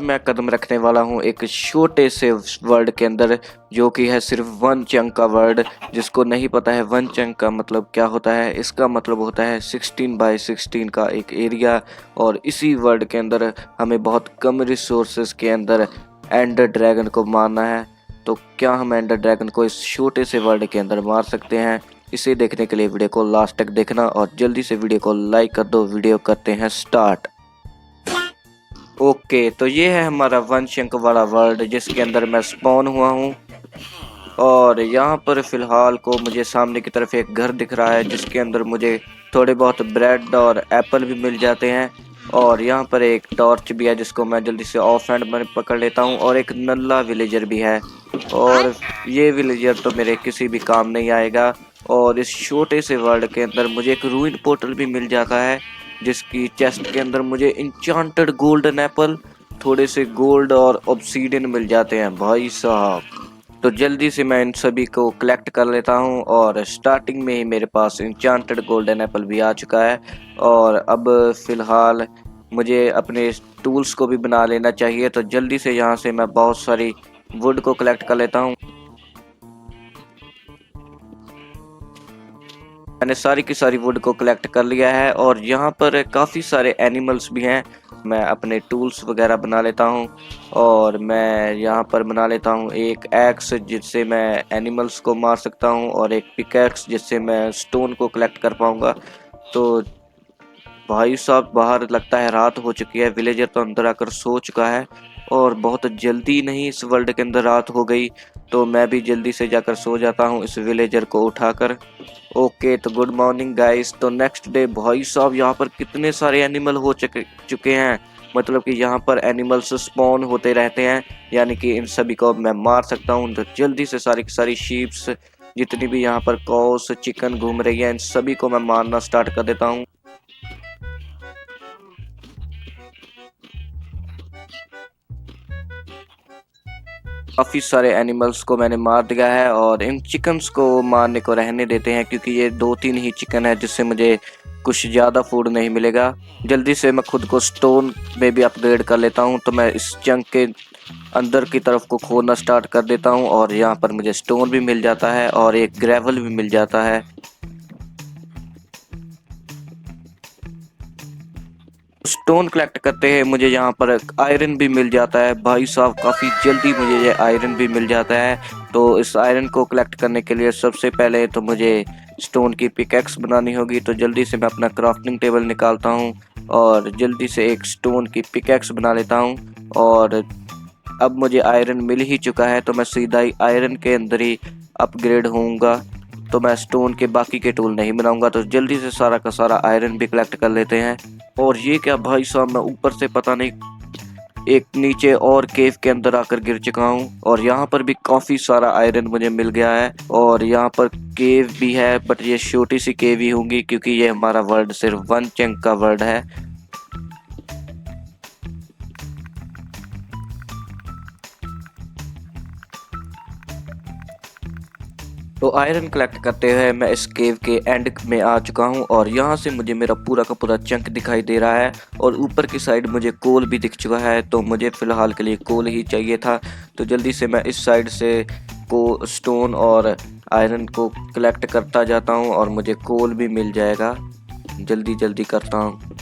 मैं कदम रखने वाला हूँ एक छोटे से वर्ड के अंदर, जो कि है सिर्फ वन चंक का वर्ड। जिसको नहीं पता है वन चंक का मतलब क्या होता है, इसका मतलब होता है 16x16 का एक एरिया। और इसी वर्ड के अंदर हमें बहुत कम रिसोर्सेज के अंदर एंडर ड्रैगन को मारना है। तो क्या हम एंडर ड्रैगन को इस छोटे से वर्ड के अंदर मार सकते हैं? इसे देखने के लिए वीडियो को लास्ट तक देखना और जल्दी से वीडियो को लाइक कर दो। वीडियो करते हैं स्टार्ट। ओके, तो ये है हमारा वन शंक वाला वर्ल्ड जिसके अंदर मैं स्पॉन हुआ हूँ। और यहाँ पर फिलहाल को मुझे सामने की तरफ एक घर दिख रहा है जिसके अंदर मुझे थोड़े बहुत ब्रेड और एप्पल भी मिल जाते हैं। और यहाँ पर एक टॉर्च भी है जिसको मैं जल्दी से ऑफ हैंड में पकड़ लेता हूँ। और एक नल्ला विलेजर भी है और ये विलेजर तो मेरे किसी भी काम नहीं आएगा। और इस छोटे से वर्ल्ड के अंदर मुझे एक रूइन पोर्टल भी मिल जाता है जिसकी चेस्ट के अंदर मुझे इंचांटेड गोल्डन एप्पल, थोड़े से गोल्ड और ऑब्सीडियन मिल जाते हैं भाई साहब। तो जल्दी से मैं इन सभी को कलेक्ट कर लेता हूँ और स्टार्टिंग में ही मेरे पास इंचांटेड गोल्डन एप्पल भी आ चुका है। और अब फिलहाल मुझे अपने टूल्स को भी बना लेना चाहिए। तो जल्दी से यहाँ से मैं बहुत सारी वुड को कलेक्ट कर लेता हूँ। मैंने सारी की सारी वुड को कलेक्ट कर लिया है और यहाँ पर काफ़ी सारे एनिमल्स भी हैं। मैं अपने टूल्स वगैरह बना लेता हूँ और मैं यहाँ पर बना लेता हूँ एक एक्स जिससे मैं एनिमल्स को मार सकता हूँ और एक पिकैक्स जिससे मैं स्टोन को कलेक्ट कर पाऊँगा। तो भाई साहब बाहर लगता है रात हो चुकी है, विलेजर तो अंदर आकर सो चुका है और बहुत जल्दी नहीं इस वर्ल्ड के अंदर रात हो गई। तो मैं भी जल्दी से जाकर सो जाता हूँ इस विलेजर को उठाकर। ओके, तो गुड मॉर्निंग गाइस। तो नेक्स्ट डे भाई साहब यहाँ पर कितने सारे एनिमल हो चुके हैं। मतलब कि यहाँ पर एनिमल्स स्पॉन होते रहते हैं, यानी कि इन सभी को मैं मार सकता हूँ। तो जल्दी से सारी की सारी शीप्स, जितनी भी यहाँ पर कॉस चिकन घूम रही है, इन सभी को मैं मारना स्टार्ट कर देता हूँ। काफ़ी सारे एनिमल्स को मैंने मार दिया है और इन चिकन्स को मारने को रहने देते हैं क्योंकि ये 2-3 ही चिकन है जिससे मुझे कुछ ज़्यादा फूड नहीं मिलेगा। जल्दी से मैं खुद को स्टोन में भी अपग्रेड कर लेता हूँ। तो मैं इस चंक के अंदर की तरफ को खोदना स्टार्ट कर देता हूँ और यहाँ पर मुझे स्टोन भी मिल जाता है और एक ग्रेवल भी मिल जाता है। स्टोन कलेक्ट करते हैं मुझे यहाँ पर आयरन भी मिल जाता है भाई साहब। काफ़ी जल्दी मुझे ये आयरन भी मिल जाता है। तो इस आयरन को कलेक्ट करने के लिए सबसे पहले तो मुझे स्टोन की पिकैक्स बनानी होगी। तो जल्दी से मैं अपना क्राफ्टिंग टेबल निकालता हूँ और जल्दी से एक स्टोन की पिकैक्स बना लेता हूँ। और अब मुझे आयरन मिल ही चुका है तो मैं सीधा ही आयरन के अंदर ही अपग्रेड होऊंगा। तो मैं स्टोन के बाकी के टूल नहीं बनाऊंगा। तो जल्दी से सारा का सारा आयरन भी कलेक्ट कर लेते हैं। और ये क्या भाई साहब, मैं ऊपर से पता नहीं एक नीचे और केव के अंदर आकर गिर चुका हूँ और यहाँ पर भी काफ़ी सारा आयरन मुझे मिल गया है। और यहाँ पर केव भी है बट ये छोटी सी केव ही होंगी क्योंकि ये हमारा वर्ल्ड सिर्फ वन चंक का वर्ल्ड है। तो आयरन कलेक्ट करते हुए मैं इस केव के एंड में आ चुका हूँ और यहाँ से मुझे मेरा पूरा का पूरा चंक दिखाई दे रहा है और ऊपर की साइड मुझे कोल भी दिख चुका है। तो मुझे फ़िलहाल के लिए कोल ही चाहिए था। तो जल्दी से मैं इस साइड से को स्टोन और आयरन को कलेक्ट करता जाता हूँ और मुझे कोल भी मिल जाएगा। जल्दी जल्दी करता हूँ।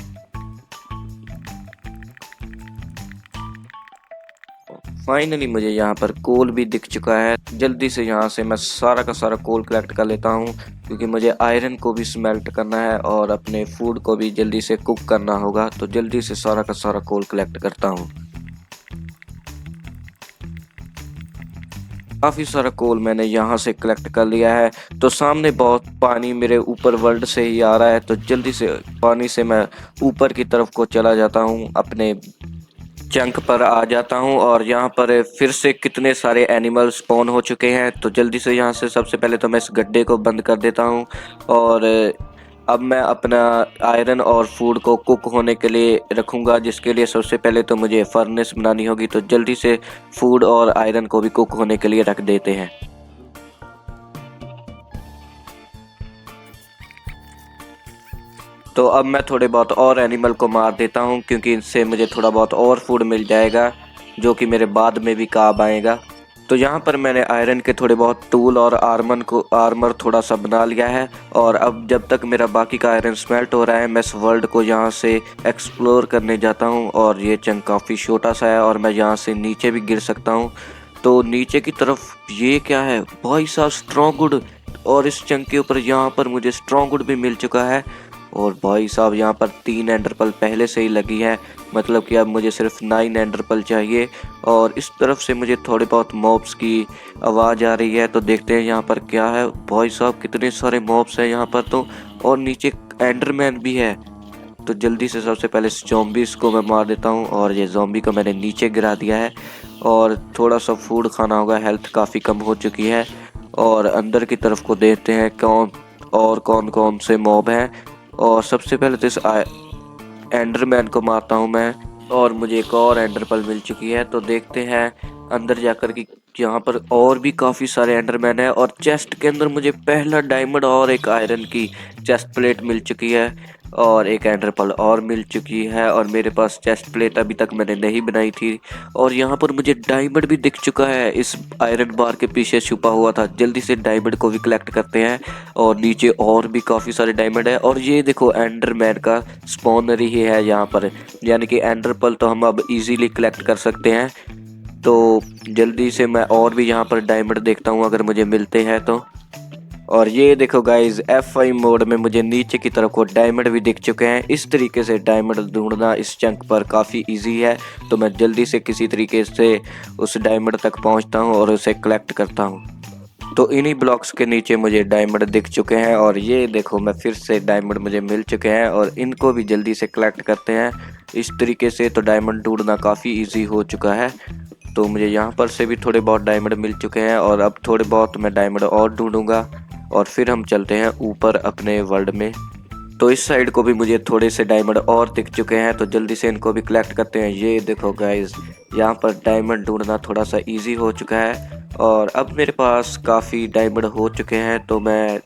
फाइनली मुझे यहाँ पर कोल भी दिख चुका है। जल्दी से यहाँ से मैं सारा का सारा कोल कलेक्ट कर लेता हूँ क्योंकि मुझे आयरन को भी स्मेल्ट करना है और अपने फूड को भी जल्दी से कुक करना होगा। तो जल्दी से सारा का सारा कोल कलेक्ट करता हूँ। काफ़ी सारा कोल मैंने यहाँ से कलेक्ट कर लिया है। तो सामने बहुत पानी मेरे ऊपर वर्ल्ड से ही आ रहा है। तो जल्दी से पानी से मैं ऊपर की तरफ को चला जाता हूँ, अपने चंक पर आ जाता हूँ और यहाँ पर फिर से कितने सारे एनिमल स्पॉन हो चुके हैं। तो जल्दी से यहाँ से सबसे पहले तो मैं इस गड्ढे को बंद कर देता हूँ और अब मैं अपना आयरन और फूड को कुक होने के लिए रखूँगा, जिसके लिए सबसे पहले तो मुझे फर्नेस बनानी होगी। तो जल्दी से फूड और आयरन को भी कुक होने के लिए रख देते हैं। तो अब मैं थोड़े बहुत और एनिमल को मार देता हूँ क्योंकि इनसे मुझे थोड़ा बहुत और फूड मिल जाएगा। जो कि मेरे बाद में भी काम आएगा। तो यहाँ पर मैंने आयरन के थोड़े बहुत टूल और आर्मर थोड़ा सा बना लिया है। और अब जब तक मेरा बाकी का आयरन स्मेल्ट हो रहा है, मैं इस वर्ल्ड को यहाँ से एक्सप्लोर करने जाता हूँ। और ये चंक काफ़ी छोटा सा है और मैं यहाँ से नीचे भी गिर सकता हूँ। तो नीचे की तरफ ये क्या है भाई साहब, स्ट्रॉन्ग वुड। और इस चंक के ऊपर यहाँ पर मुझे स्ट्रॉन्ग वुड भी मिल चुका है। और भाई साहब यहाँ पर 3 एंडरपल पहले से ही लगी है, मतलब कि अब मुझे सिर्फ 9 एंडरपल चाहिए। और इस तरफ से मुझे थोड़े बहुत मॉब्स की आवाज़ आ रही है, तो देखते हैं यहाँ पर क्या है। भाई साहब कितने सारे मॉब्स हैं यहाँ पर तो, और नीचे एंडरमैन भी है। तो जल्दी से सबसे पहले इस ज़ॉम्बीज़ को मैं मार देता हूँ। और ये ज़ॉम्बी को मैंने नीचे गिरा दिया है। और थोड़ा सा फूड खाना होगा, हेल्थ काफ़ी कम हो चुकी है। और अंदर की तरफ को देखते हैं कौन कौन से मॉब हैं। और सबसे पहले तो इस एंडरमैन को मारता हूँ मैं। और मुझे एक और एंडरपल मिल चुकी है। तो देखते हैं अंदर जाकर कि यहाँ पर और भी काफ़ी सारे एंडरमैन है। और चेस्ट के अंदर मुझे पहला डायमंड और एक आयरन की चेस्ट प्लेट मिल चुकी है। और एक एंडरपल और मिल चुकी है। और मेरे पास चेस्ट प्लेट अभी तक मैंने नहीं बनाई थी। और यहाँ पर मुझे डायमंड भी दिख चुका है, इस आयरन बार के पीछे छुपा हुआ था। जल्दी से डायमंड को भी कलेक्ट करते हैं। और नीचे और भी काफ़ी सारे डायमंड है। और ये देखो एंडरमैन का स्पॉनर ही है यहाँ पर, यानी कि एंडरपल तो हम अब इजीली कलेक्ट कर सकते हैं। तो जल्दी से मैं और भी यहाँ पर डायमंड देखता हूँ अगर मुझे मिलते हैं तो। और ये देखो गाइज, F5 मोड में मुझे नीचे की तरफ को डायमंड भी दिख चुके हैं। इस तरीके से डायमंड ढूंढना इस चंक पर काफ़ी इजी है। तो मैं जल्दी से किसी तरीके से उस डायमंड तक पहुंचता हूं और उसे कलेक्ट करता हूं। तो इन्हीं ब्लॉक्स के नीचे मुझे डायमंड दिख चुके हैं। और ये देखो मैं फिर से डायमंड मुझे मिल चुके हैं और इनको भी जल्दी से कलेक्ट करते हैं। इस तरीके से तो डायमंड ढूंढना काफ़ी ईजी हो चुका है। तो मुझे यहाँ पर से भी थोड़े बहुत डायमंड मिल चुके हैं। और अब थोड़े बहुत मैं डायमंड और ढूंढूंगा और फिर हम चलते हैं ऊपर अपने वर्ल्ड में। तो इस साइड को भी मुझे थोड़े से डायमंड और दिख चुके हैं, तो जल्दी से इनको भी कलेक्ट करते हैं। ये देखो गाइस, यहाँ पर डायमंड ढूंढना थोड़ा सा इजी हो चुका है। और अब मेरे पास काफ़ी डायमंड हो चुके हैं, तो मैं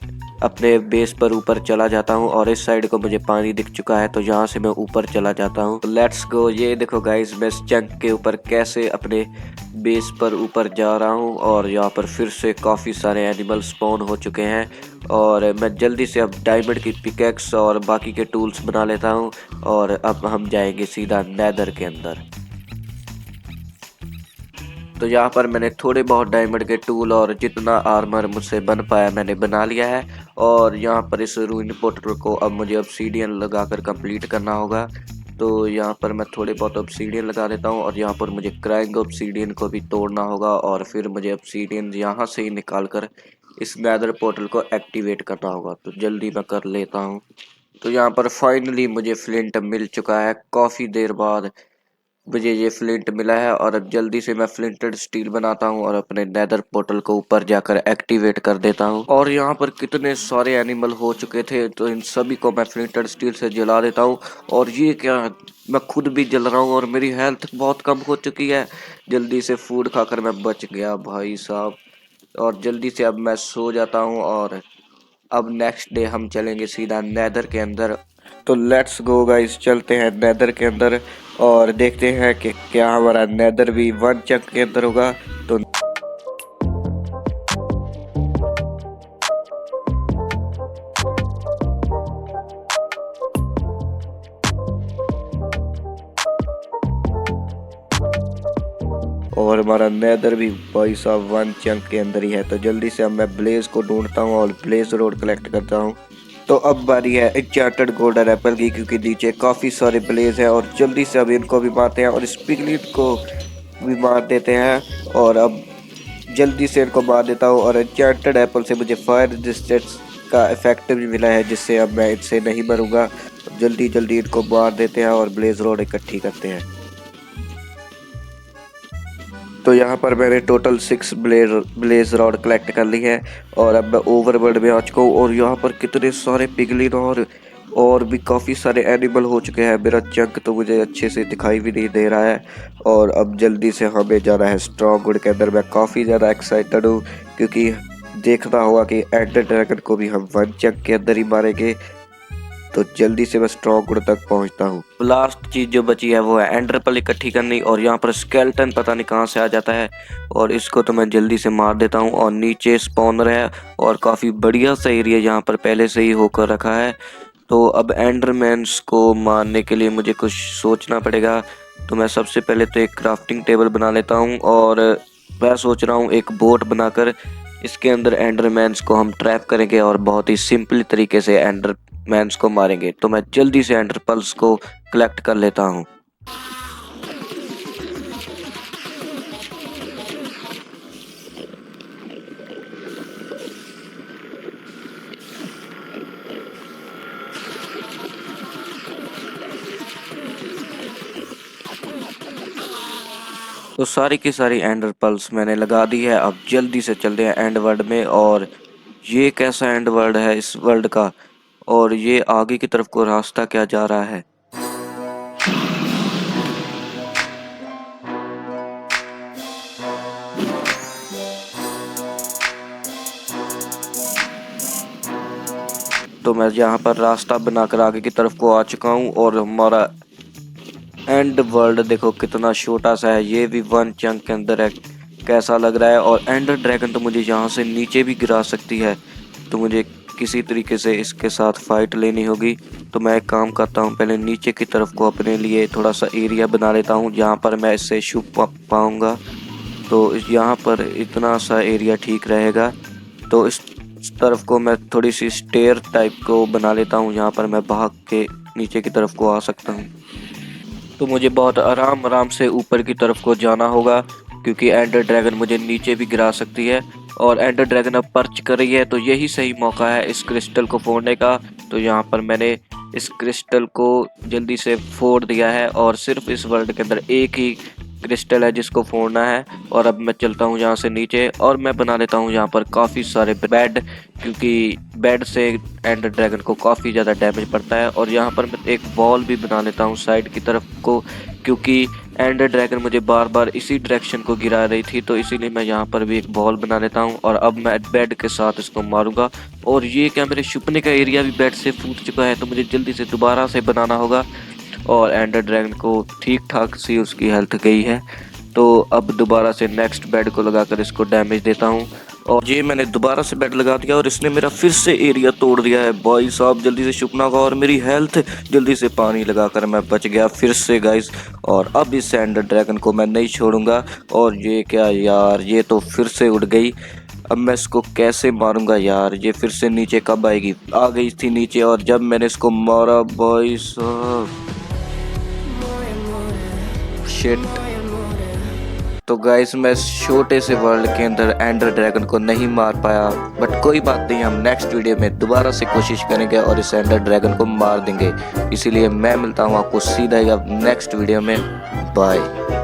अपने बेस पर ऊपर चला जाता हूँ। और इस साइड को मुझे पानी दिख चुका है, तो यहाँ से मैं ऊपर चला जाता हूँ। Let's go. ये देखो गाइस, मैं इस चंक के ऊपर कैसे अपने बेस पर ऊपर जा रहा हूँ। और यहाँ पर फिर से काफ़ी सारे एनिमल स्पॉन हो चुके हैं। और मैं जल्दी से अब डायमंड की पिकेक्स और बाकी के टूल्स बना लेता हूँ। और अब हम जाएंगे सीधा नेदर के अंदर। तो यहाँ पर मैंने थोड़े बहुत डायमंड के टूल और जितना आर्मर मुझसे बन पाया मैंने बना लिया है। और यहाँ पर इस रूइन पोर्टल को अब मुझे ऑब्सीडियन लगाकर कंप्लीट करना होगा। तो यहाँ पर मैं थोड़े बहुत ऑब्सीडियन लगा देता हूँ। और यहाँ पर मुझे क्राइंग ऑब्सीडियन को भी तोड़ना होगा। और फिर मुझे ऑब्सीडियन यहाँ से ही निकाल कर इस नेदर पोर्टल को एक्टिवेट करना होगा। तो जल्दी मैं कर लेता हूँ। तो यहाँ पर फाइनली मुझे फ्लिंट मिल चुका है। काफ़ी देर बाद मुझे ये फ्लिंट मिला है। और अब जल्दी से मैं फ्लिंटेड स्टील बनाता हूँ और अपने नेदर पोर्टल को ऊपर जाकर एक्टिवेट कर देता हूँ। और यहाँ पर कितने सारे एनिमल हो चुके थे, तो इन सभी को मैं फ्लिंटेड स्टील से जला देता हूँ। और ये क्या, मैं खुद भी जल रहा हूँ और मेरी हेल्थ बहुत कम हो चुकी है। जल्दी से फूड खाकर मैं बच गया भाई साहब। और जल्दी से अब मैं सो जाता हूँ। और अब नेक्स्ट डे हम चलेंगे सीधा नेदर के अंदर। तो लेट्स गो गाइस, चलते हैं नेदर के अंदर और देखते हैं कि क्या हमारा नेदर भी 1 चंक के अंदर होगा। तो और हमारा नेदर भी भाई साहब 1 चंक के अंदर ही है। तो जल्दी से अब मैं ब्लेज को ढूंढता हूँ और ब्लेज रोड कलेक्ट करता हूँ। तो अब बारी है एन्चेंटेड गोल्डन एप्पल की, क्योंकि नीचे काफ़ी सारे ब्लेज हैं। और जल्दी से अब इनको भी मारते हैं और स्पिगलेट को भी मार देते हैं। और अब जल्दी से इनको मार देता हूँ। और एन्चेंटेड एप्पल से मुझे फायर रेजिस्टेंस का इफेक्ट भी मिला है, जिससे अब मैं इनसे नहीं मरूंगा। जल्दी जल्दी इनको मार देते हैं और ब्लेज रोड इकट्ठी करते हैं। तो यहाँ पर मैंने टोटल 6 ब्लेज रॉड कलेक्ट कर ली है। और अब मैं ओवरवर्ल्ड में आ चुका हूँ। और यहाँ पर कितने सारे पिगलिन और भी काफ़ी सारे एनिमल हो चुके हैं। मेरा चंक तो मुझे अच्छे से दिखाई भी नहीं दे रहा है। और अब जल्दी से हमें जाना है स्ट्रॉन्गवुड के अंदर। मैं काफ़ी ज़्यादा एक्साइटेड हूँ, क्योंकि देखना होगा कि एंडर ड्रैगन को भी हम 1 चंक के अंदर ही मारेंगे। तो जल्दी से मैं स्ट्रॉन्गवुड तक पहुंचता हूँ। लास्ट चीज जो बची है वो है एंडर पर्ल इकट्ठी करनी, और यहाँ पर स्केलेटन पता नहीं कहाँ से आ जाता है, और इसको तो मैं जल्दी से मार देता हूँ। और नीचे स्पॉनर है और काफी बढ़िया सा एरिया यहाँ पर पहले से ही होकर रखा है। तो अब एंडरमैन्स को मारने के लिए मुझे कुछ सोचना पड़ेगा। तो मैं सबसे पहले तो एक क्राफ्टिंग टेबल बना लेता हूँ, और मैं सोच रहा हूँ एक बोट बनाकर इसके अंदर एंडरमैन्स को हम ट्रैप करेंगे और बहुत ही सिंपल तरीके से एंडरमैन्स को मारेंगे। तो मैं जल्दी से एंडर पर्ल्स को कलेक्ट कर लेता हूँ। तो सारी की सारी एंडर पर्ल्स मैंने लगा दी है। अब जल्दी से चलते हैं एंड वर्ल्ड में। और ये कैसा एंड वर्ल्ड है इस वर्ल्ड का, और ये आगे की तरफ को रास्ता क्या जा रहा है। तो मैं यहाँ पर रास्ता बनाकर आगे की तरफ को आ चुका हूँ, और हमारा एंड वर्ल्ड देखो कितना छोटा सा है। ये भी वन चंक के अंदर है, कैसा लग रहा है। और एंडर ड्रैगन तो मुझे यहाँ से नीचे भी गिरा सकती है, तो मुझे किसी तरीके से इसके साथ फाइट लेनी होगी। तो मैं एक काम करता हूँ, पहले नीचे की तरफ को अपने लिए थोड़ा सा एरिया बना लेता हूँ जहाँ पर मैं इससे छुप पाऊँगा। तो यहाँ पर इतना सा एरिया ठीक रहेगा। तो इस तरफ को मैं थोड़ी सी स्टेयर टाइप को बना लेता हूँ, यहाँ पर मैं भाग के नीचे की तरफ को आ सकता हूँ। तो मुझे बहुत आराम आराम से ऊपर की तरफ को जाना होगा, क्योंकि एंडर ड्रैगन मुझे नीचे भी गिरा सकती है। और एंडर ड्रैगन अब पर्च कर रही है, तो यही सही मौका है इस क्रिस्टल को फोड़ने का। तो यहाँ पर मैंने इस क्रिस्टल को जल्दी से फोड़ दिया है, और सिर्फ इस वर्ल्ड के अंदर एक ही क्रिस्टल है जिसको फोड़ना है। और अब मैं चलता हूँ यहाँ से नीचे, और मैं बना लेता हूँ यहाँ पर काफ़ी सारे बेड, क्योंकि बेड से एंडर ड्रैगन को काफ़ी ज़्यादा डैमेज पड़ता है। और यहाँ पर मैं एक वॉल भी बना लेता हूँ साइड की तरफ को, क्योंकि एंडर ड्रैगन मुझे बार बार इसी डायरेक्शन को गिरा रही थी, तो इसीलिए मैं यहाँ पर भी एक बॉल बना लेता हूँ। और अब मैं बेड के साथ इसको मारूंगा। और ये क्या, मेरे छुपने का एरिया भी बेड से फूट चुका है, तो मुझे जल्दी से दोबारा से बनाना होगा। और एंडर ड्रैगन को ठीक ठाक सी उसकी हेल्थ गई है, तो अब दोबारा से नेक्स्ट बेड को लगाकर इसको डैमेज देता हूँ। और ये मैंने दोबारा से बेड लगा दिया, और इसने मेरा फिर से एरिया तोड़ दिया है। भाई साहब जल्दी से छुपना होगा, और मेरी हेल्थ जल्दी से पानी लगाकर मैं बच गया फिर से गाइस। और अब इस एंडर ड्रैगन को मैं नहीं छोड़ूंगा। और ये क्या यार, ये तो फिर से उड़ गई। अब मैं इसको कैसे मारूंगा यार, ये फिर से नीचे कब आएगी। आ गई थी नीचे, और जब मैंने इसको मारा भाई साहब, शिट। तो गाइस मैं इस छोटे से वर्ल्ड के अंदर एंडर ड्रैगन को नहीं मार पाया, बट कोई बात नहीं, हम नेक्स्ट वीडियो में दोबारा से कोशिश करेंगे और इस एंडर ड्रैगन को मार देंगे। इसीलिए मैं मिलता हूँ आपको सीधा ही अब नेक्स्ट वीडियो में। बाय।